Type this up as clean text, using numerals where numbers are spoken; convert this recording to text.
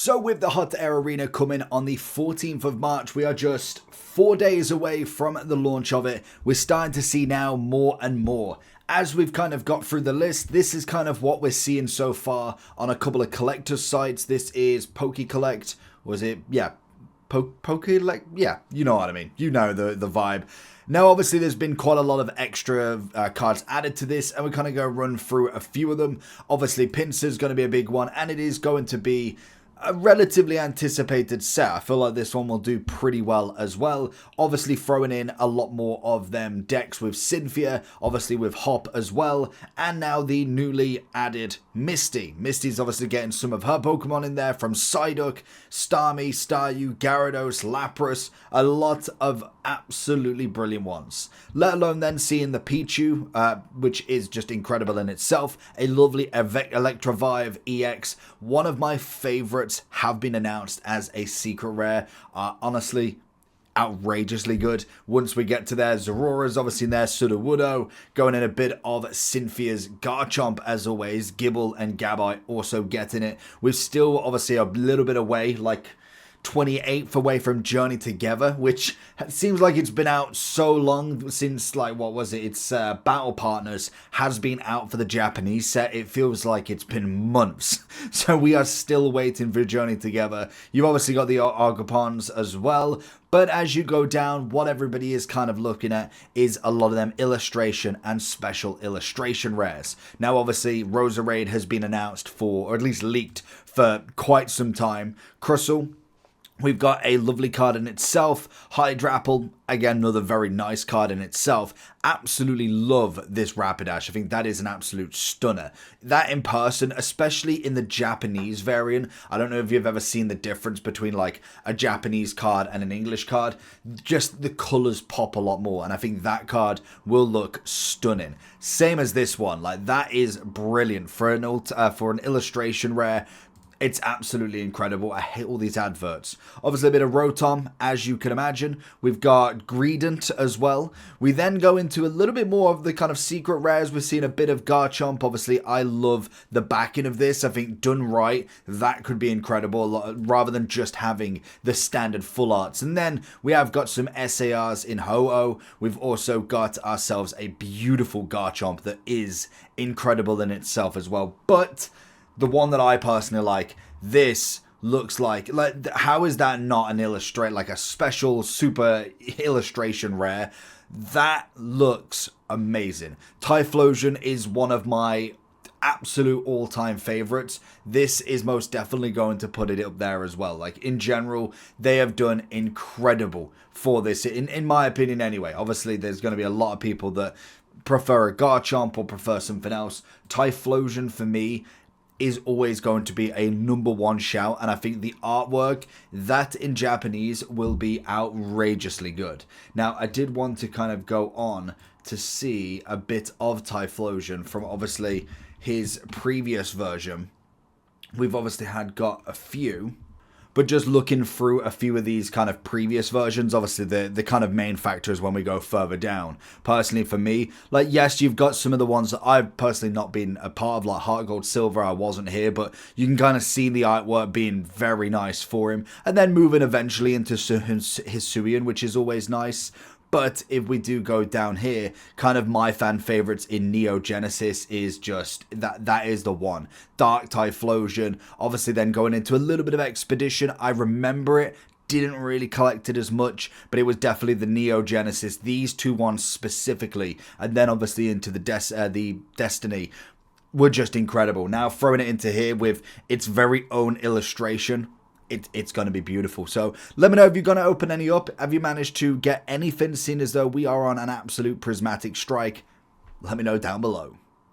So with the Hot Air Arena coming on the 14th of March, we are just 4 days away from the launch of it. We're starting to see now more and more. As we've kind of got through the list, this is kind of what we're seeing so far on a couple of collector's sites. This is PokeCollect. Was it? Yeah. PokeCollect? Yeah, you know what I mean. You know the vibe. Now, obviously, there's been quite a lot of extra cards added to this, and we're kind of going to run through a few of them. Obviously, Pinsir's going to be a big one, and it is going to be a relatively anticipated set. I feel like this one will do pretty well as well. Obviously throwing in a lot more of them decks with Cynthia, obviously with Hop as well, and now the newly added Misty. Misty's obviously getting some of her Pokemon in there from Psyduck, Starmie, Staryu, Gyarados, Lapras, a lot of absolutely brilliant ones. Let alone then seeing the Pichu, which is just incredible in itself. A lovely Electrovive EX, one of my favorites, have been announced as a secret rare. Honestly, outrageously good. Once we get to there, Zorora's obviously in there, Sudowoodo, going in a bit of Cynthia's Garchomp as always, Gible and Gabite also getting it. We're still obviously a little bit away, like 28th away from Journey Together, which seems like it's been out so long since, like, what was it? It's Battle Partners has been out for the Japanese set. It feels like it's been months. So we are still waiting for Journey Together. You've obviously got the Argopons as well. But as you go down, what everybody is kind of looking at is a lot of them illustration and special illustration rares. Now, obviously, Roserade has been announced for, or at least leaked for quite some time. Crustle, we've got a lovely card in itself. Hydrapple, again, another very nice card in itself. Absolutely love this Rapidash. I think that is an absolute stunner. That in person, especially in the Japanese variant, I don't know if you've ever seen the difference between like a Japanese card and an English card. Just the colors pop a lot more, and I think that card will look stunning. Same as this one. Like, that is brilliant for an illustration rare. It's absolutely incredible. I hate all these adverts. Obviously a bit of Rotom, as you can imagine. We've got Greedent as well. We then go into a little bit more of the kind of secret rares. We're seeing a bit of Garchomp. Obviously, I love the backing of this. I think done right, that could be incredible, rather than just having the standard full arts. And then we have got some SARs in Ho-Oh. We've also got ourselves a beautiful Garchomp that is incredible in itself as well. But the one that I personally like, this looks like how is that not an like a special super illustration rare? That looks amazing. Typhlosion is one of my absolute all-time favorites. This is most definitely going to put it up there as well. Like, in general, they have done incredible for this, in my opinion anyway. Obviously, there's going to be a lot of people that prefer a Garchomp or prefer something else. Typhlosion, for me, is always going to be a #1 shout, and I think the artwork, that in Japanese, will be outrageously good. Now, I did want to kind of go on to see a bit of Typhlosion from obviously his previous version. We've obviously got a few, but just looking through a few of these kind of previous versions, obviously the kind of main factor is when we go further down. Personally, for me, like, yes, you've got some of the ones that I've personally not been a part of, like Heart Gold Silver, I wasn't here, but you can kind of see the artwork being very nice for him. And then moving eventually into Hisuian, which is always nice. But if we do go down here, kind of my fan favorites in Neo Genesis is just, that is the one. Dark Typhlosion, obviously then going into a little bit of Expedition. I remember it, didn't really collect it as much, but it was definitely the Neo Genesis, these two ones specifically. And then obviously into the Destiny were just incredible. Now throwing it into here with its very own illustration, it's going to be beautiful. So let me know if you're going to open any up. Have you managed to get anything, seeing as though we are on an absolute prismatic strike? Let me know down below.